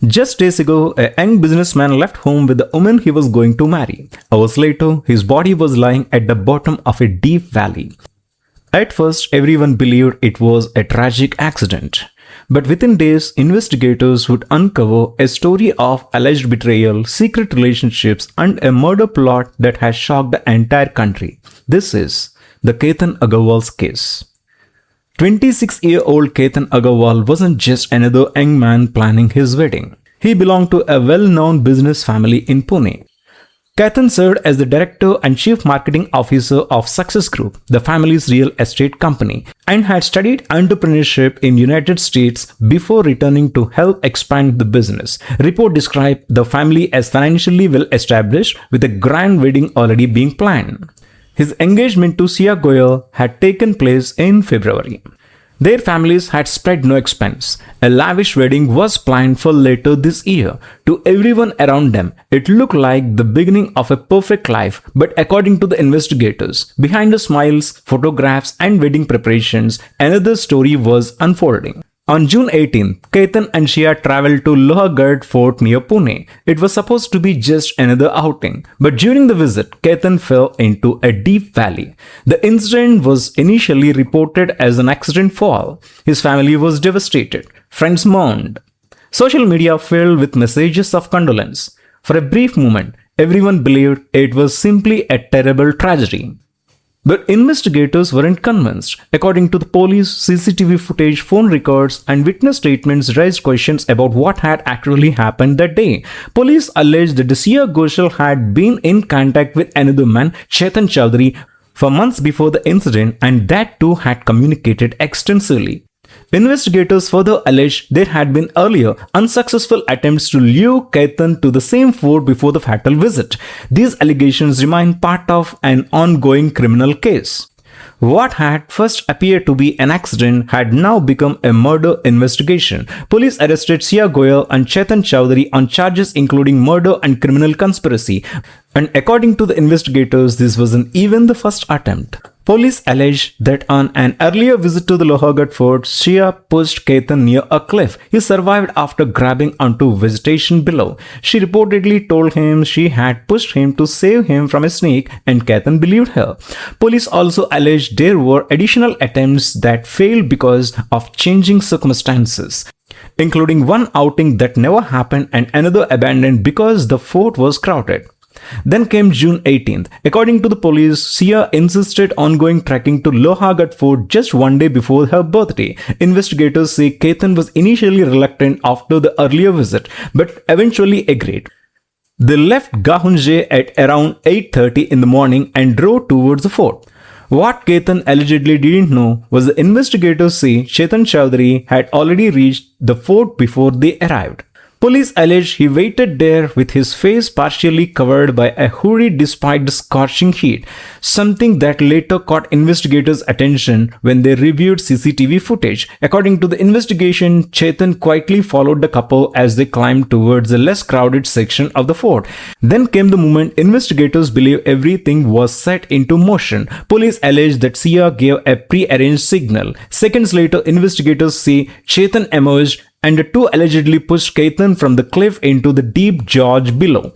Just days ago, a young businessman left home with the woman he was going to marry. Hours later, his body was lying at the bottom of a deep valley. At first, everyone believed it was a tragic accident. But within days, investigators would uncover a story of alleged betrayal, secret relationships, and a murder plot that has shocked the entire country. This is the Kethan Agarwal's case. 26-year-old Kethan Agarwal wasn't just another young man planning his wedding. He belonged to a well-known business family in Pune. Kethan served as the director and chief marketing officer of Success Group, the family's real estate company, and had studied entrepreneurship in United States before returning to help expand the business. Report described the family as financially well established with a grand wedding already being planned. His engagement to Sia Goyal had taken place in February. Their families had spared no expense. A lavish wedding was planned for later this year. To everyone around them, it looked like the beginning of a perfect life, but according to the investigators, behind the smiles, photographs, and wedding preparations, another story was unfolding. On June 18th, Kethan and Shia traveled to Lohagarh Fort near Pune. It was supposed to be just another outing, but during the visit, Kethan fell into a deep valley. The incident was initially reported as an accident fall. His family was devastated. Friends mourned. Social media filled with messages of condolence. For a brief moment, everyone believed it was simply a terrible tragedy. But investigators weren't convinced. According to the police, CCTV footage, phone records, and witness statements raised questions about what had actually happened that day. Police alleged that Sia Goyal had been in contact with another man, Kethan Chowdhury, for months before the incident, and that too had communicated extensively. Investigators further alleged there had been earlier unsuccessful attempts to lure Kethan to the same fort before the fatal visit. These allegations remain part of an ongoing criminal case. What had first appeared to be an accident had now become a murder investigation. Police arrested Sia Goyal and Kethan Chowdhury on charges including murder and criminal conspiracy. And according to the investigators, this wasn't even the first attempt. Police alleged that on an earlier visit to the Lohagarh Fort, Shia pushed Kethan near a cliff. He survived after grabbing onto vegetation below. She reportedly told him she had pushed him to save him from a snake, and Kethan believed her. Police also alleged there were additional attempts that failed because of changing circumstances, including one outing that never happened and another abandoned because the fort was crowded. Then came June 18th. According to the police, Sia insisted on going trekking to Lohagarh Fort just one day before her birthday. Investigators say Kethan was initially reluctant after the earlier visit, but eventually agreed. They left Gahunje at around 8:30 in the morning and drove towards the fort. What Kethan allegedly didn't know was the investigators say Kethan Chowdhury had already reached the fort before they arrived. Police allege he waited there with his face partially covered by a hoodie despite the scorching heat, something that later caught investigators' attention when they reviewed CCTV footage. According to the investigation, Kethan quietly followed the couple as they climbed towards the less crowded section of the fort. Then came the moment investigators believe everything was set into motion. Police allege that Sia gave a pre-arranged signal. Seconds later, investigators say Kethan emerged and the two allegedly pushed Kethan from the cliff into the deep gorge below.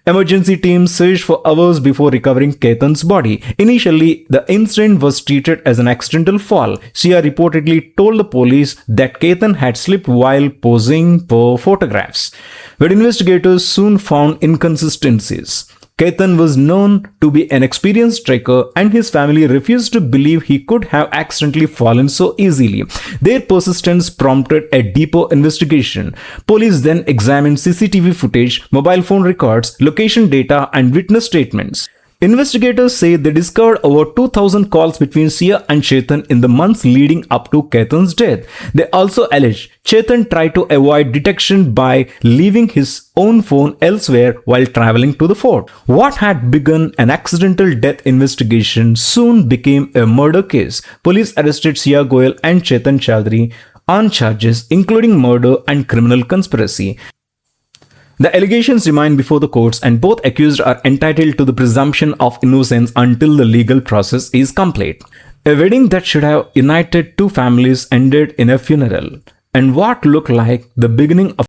Emergency teams searched for hours before recovering Kethan's body. Initially, the incident was treated as an accidental fall. Sia reportedly told the police that Kethan had slipped while posing for photographs, but investigators soon found inconsistencies. Kethan was known to be an experienced trekker, and his family refused to believe he could have accidentally fallen so easily. Their persistence prompted a deeper investigation. Police then examined CCTV footage, mobile phone records, location data, and witness statements. Investigators say they discovered over 2,000 calls between Sia and Kethan in the months leading up to Kethan's death. They also allege Kethan tried to avoid detection by leaving his own phone elsewhere while traveling to the fort. What had begun an accidental death investigation soon became a murder case. Police arrested Sia Goyal and Kethan Chowdhury on charges including murder and criminal conspiracy. The allegations remain before the courts, and both accused are entitled to the presumption of innocence until the legal process is complete. A wedding that should have united two families ended in a funeral, and what looked like the beginning of